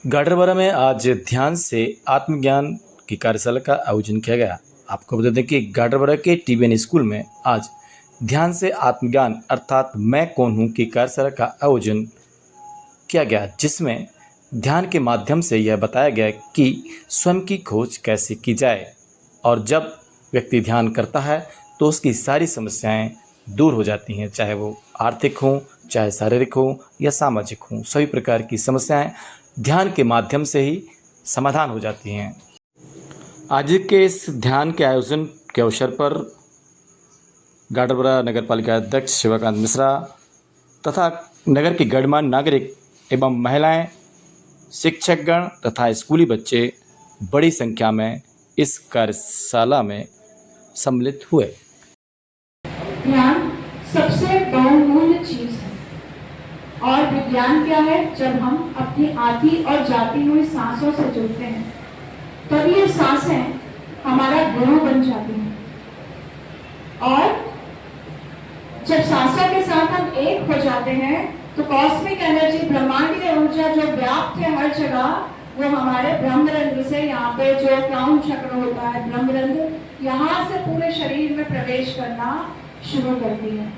गाडरवारा में आज ध्यान से आत्मज्ञान की कार्यशाला का आयोजन किया गया। आपको बता दें कि गाडरवारा के टीबीएन स्कूल में आज ध्यान से आत्मज्ञान अर्थात मैं कौन हूँ की कार्यशाला का आयोजन किया गया, जिसमें ध्यान के माध्यम से यह बताया गया कि स्वयं की खोज कैसे की जाए और जब व्यक्ति ध्यान करता है तो उसकी सारी समस्याएं दूर हो जाती हैं, चाहे वो आर्थिक हों, चाहे शारीरिक हों या सामाजिक हों। सभी प्रकार की समस्याएं ध्यान के माध्यम से ही समाधान हो जाती हैं। आज के इस ध्यान के आयोजन के अवसर पर गाडरवारा नगर पालिका अध्यक्ष शिवाकांत मिश्रा तथा नगर के गणमान्य नागरिक एवं महिलाएं, शिक्षकगण तथा स्कूली बच्चे बड़ी संख्या में इस कार्यशाला में सम्मिलित हुए। ध्यान सबसे बहुमूल्य चीज है और विज्ञान क्या है? जब हम अपनी आती और जाती हुई सांसों से जुड़ते हैं तब ये सांसें हमारा गुरु बन जाती हैं और जब सांसों के साथ हम एक हो जाते हैं तो कॉस्मिक एनर्जी, ब्रह्मांडीय ऊर्जा जो व्याप्त है हर जगह, वो हमारे ब्रह्मरंध्र से, यहाँ पे जो क्राउन चक्र होता है ब्रह्मरंध्र, यहाँ से पूरे शरीर में प्रवेश करना शुरू करती है।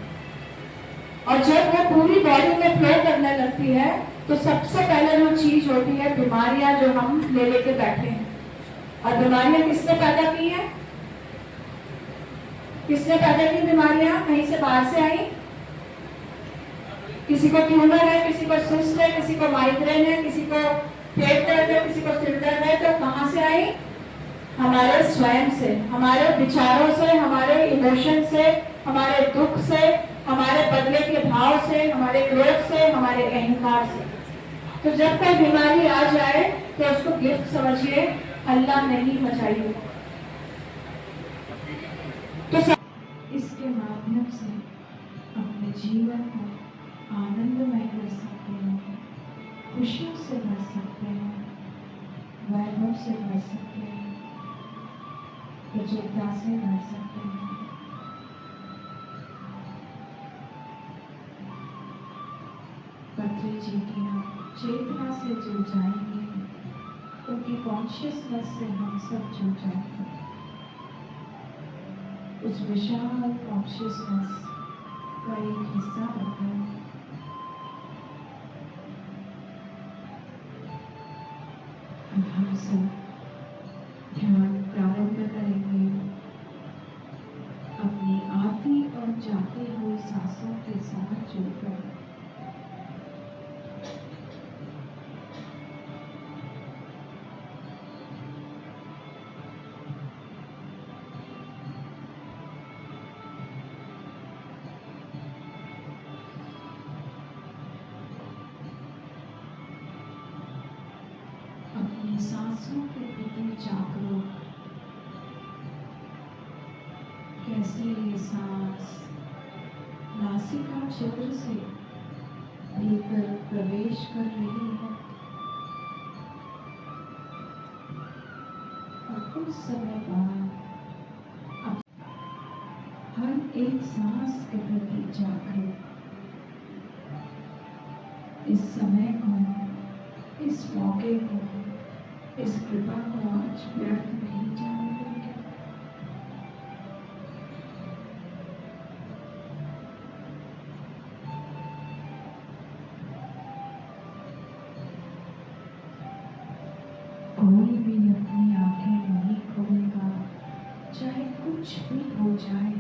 और जब वो पूरी बॉडी में फ्लो करने लगती है तो सबसे पहले जो चीज होती है बीमारियां जो हम लेके बैठे हैं। और बीमारियां किसने पैदा की है? किसने पैदा की बीमारियां? कहीं से बाहर से आई? किसी को ट्यूमर है, किसी को सिस्ट है, किसी को माइग्रेन है, किसी को पेट दर्द है, किसी को सिर दर्द है, तो कहां से आई? हमारे स्वयं से, हमारे विचारों से, हमारे इमोशन से, हमारे दुख से, हमारे बदले के भाव से, हमारे क्रोध से, हमारे अहंकार से। तो जब तक बीमारी आ जाए तो उसको गिफ्ट समझिए, अल्लाह नहीं बचाइए। तो इसके माध्यम से अपने जीवन को आनंदमय कर सकते हैं, खुशियों से भर सकते हैं, वैभव से भर सकते हैं, प्रचुरता से भर सकते हैं। पत्री जी की हम चेतना से जुड़ जाएंगे, उनकी कॉन्शियसनेस से हम सब जुड़ जाएंगे। उस विशाल कॉन्शियसनेस का एक हिस्सा बनकर हम सब ध्यान प्रारंभ करेंगे। अपनी आती और जाती हुई सांसों के साथ जुड़कर अपनी सांसों के प्रति जागरूक, कैसे ये सांस नासिका छिद्र से भीतर प्रवेश कर रही है और कुछ समय बाद हर एक सांस के प्रति जागरूक इस समय को, इस मौके को, इस कृपा को आज व्यर्थ नहीं जाने देंगे। कोई भी अपनी आंखें नहीं खोलेगा, चाहे कुछ भी हो जाए।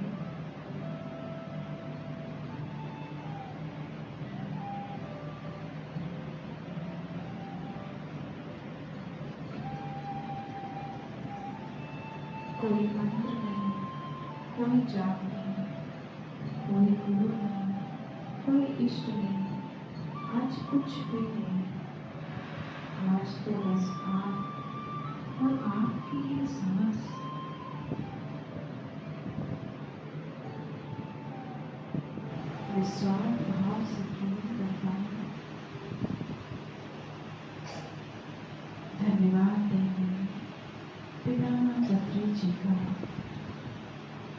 कोई मंत्र नहीं, कोई जाप नहीं, कोई गुरु नहीं, कोई इष्ट नहीं, आज कुछ भी नहीं। आज तो बस आप और आपकी ये सांस। निस्वार्थ भाव से प्रेम करता हूँ। धन्यवाद देंगे पिता पत्री जी का,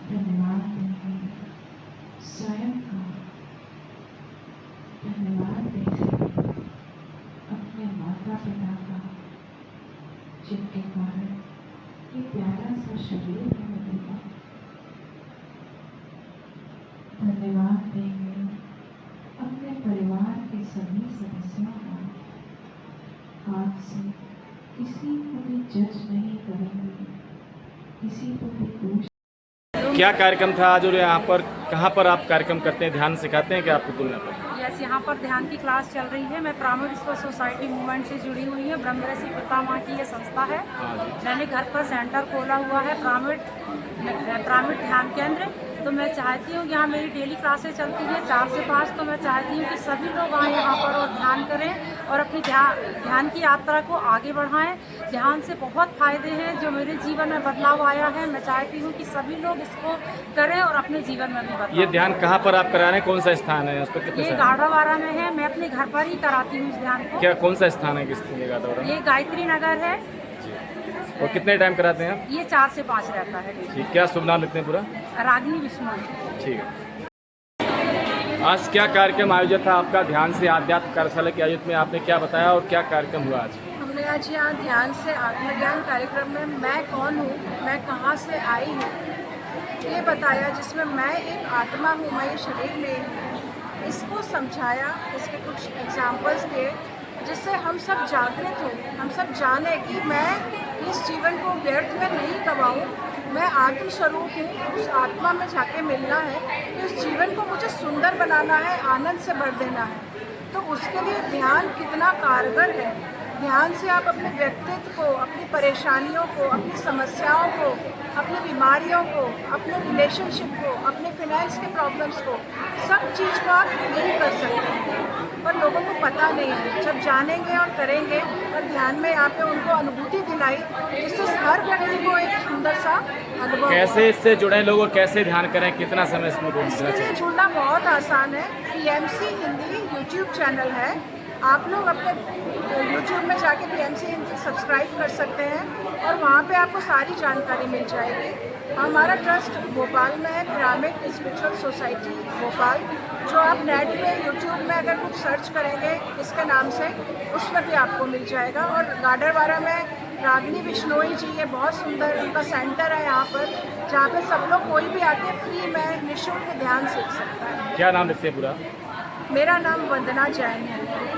धन्यवाद देंगे स्वयं का, धन्यवाद देंगे अपने माता पिता का, जिनके कारण ये प्यारा सा शरीर है मिलेगा। धन्यवाद देंगे अपने परिवार के सभी सदस्यों को। आज से किसी को भी जज नहीं करेंगे, किसी को भी दोष। क्या कार्यक्रम था आज और यहाँ पर कहाँ पर आप कार्यक्रम करते हैं, ध्यान सिखाते हैं क्या आपको तुलना पर? यस, यहाँ पर ध्यान की क्लास चल रही है। मैं प्राइवेट सोसाइटी मूवमेंट से जुड़ी हुई है। ब्रह्मरसी पिता माँ की ये संस्था है। हाँ जी। मैंने घर पर सेंटर खोला हुआ है, प्राइवेट ध्यान केंद्र। तो मैं चाहती हूँ यहाँ मेरी डेली क्लासेस चलती हैं 4 से 5। तो मैं चाहती हूँ कि सभी लोग आएँ यहाँ पर और ध्यान करें और अपनी ध्यान की यात्रा को आगे बढ़ाएं। ध्यान से बहुत फ़ायदे हैं, जो मेरे जीवन में बदलाव आया है। मैं चाहती हूँ कि सभी लोग इसको करें और अपने जीवन में भी बदलाव। ये ध्यान कहाँ पर आप करा रहे हैं, कौन सा स्थान है, उस पर कितने ये साल? गाड़ावाड़ा में है। मैं अपने घर पर ही कराती हूँ इस ध्यान को। क्या कौन सा स्थान है, किस गाड़ावाड़ा? ये गायत्री नगर है। और कितने टाइम कराते हैं आप? ये 4 से 5 रहता है। ठीक, क्या शुभ नाम लिखते हैं पूरा? रागिनी विष्णु। ठीक है। आज क्या कार्यक्रम आयोजित था आपका ध्यान से आध्यात्म कार्यशाला के आयोजित में, आपने क्या बताया और क्या कार्यक्रम हुआ आज? हमने आज यहाँ ध्यान से आत्मज्ञान कार्यक्रम में मैं कौन हूँ, मैं कहाँ से आई हूँ, ये बताया, जिसमें मैं एक आत्मा हूँ, मैं ये शरीर में हूँ। इसको समझाया, इसके कुछ एग्जाम्पल्स दिए, जिससे हम सब जागृत हो, हम सब जाने कि मैं इस जीवन को व्यर्थ में नहीं गवाऊँ। मैं आत्म स्वरूप हूँ, उस आत्मा में जाके मिलना है। इस जीवन को मुझे सुंदर बनाना है, आनंद से भर देना है। तो उसके लिए ध्यान कितना कारगर है। ध्यान से आप अपने व्यक्तित्व को, अपनी परेशानियों को, अपनी समस्याओं को, अपनी बीमारियों को, अपने रिलेशनशिप को, अपने फाइनेंस के प्रॉब्लम्स को, सब चीज़ को आप हील कर सकते हैं। पर लोगों को पता नहीं है। जब जानेंगे और करेंगे और ध्यान में यहाँ पे उनको अनुभूति दिलाई, जिससे हर व्यक्ति को एक सुंदर सा अनुभव। कैसे इससे जुड़े लोग और कैसे ध्यान करें, कितना समय इसमें देना इसके लिए चाहिए? जुड़ना बहुत आसान है। PMC हिंदी यूट्यूब चैनल है। आप लोग अपने यूट्यूब में जाके PMC हिंदी सब्सक्राइब कर सकते हैं और वहाँ पे आपको सारी जानकारी मिल जाएगी। हमारा ट्रस्ट भोपाल में है, पिरामिड स्पिरिचुअल सोसाइटी भोपाल, जो आप नेट पे यूट्यूब में अगर कुछ सर्च करेंगे इसके नाम से, उसमें भी आपको मिल जाएगा। और गाडरवाड़ा में रागिनी विश्नोई जी, ये बहुत सुंदर उनका सेंटर है यहाँ पर, जहाँ पे सब लोग कोई भी आके फ्री में निःशुल्क ध्यान सीख सकता है। क्या नाम लिखते हैं पूरा? मेरा नाम वंदना जैन है।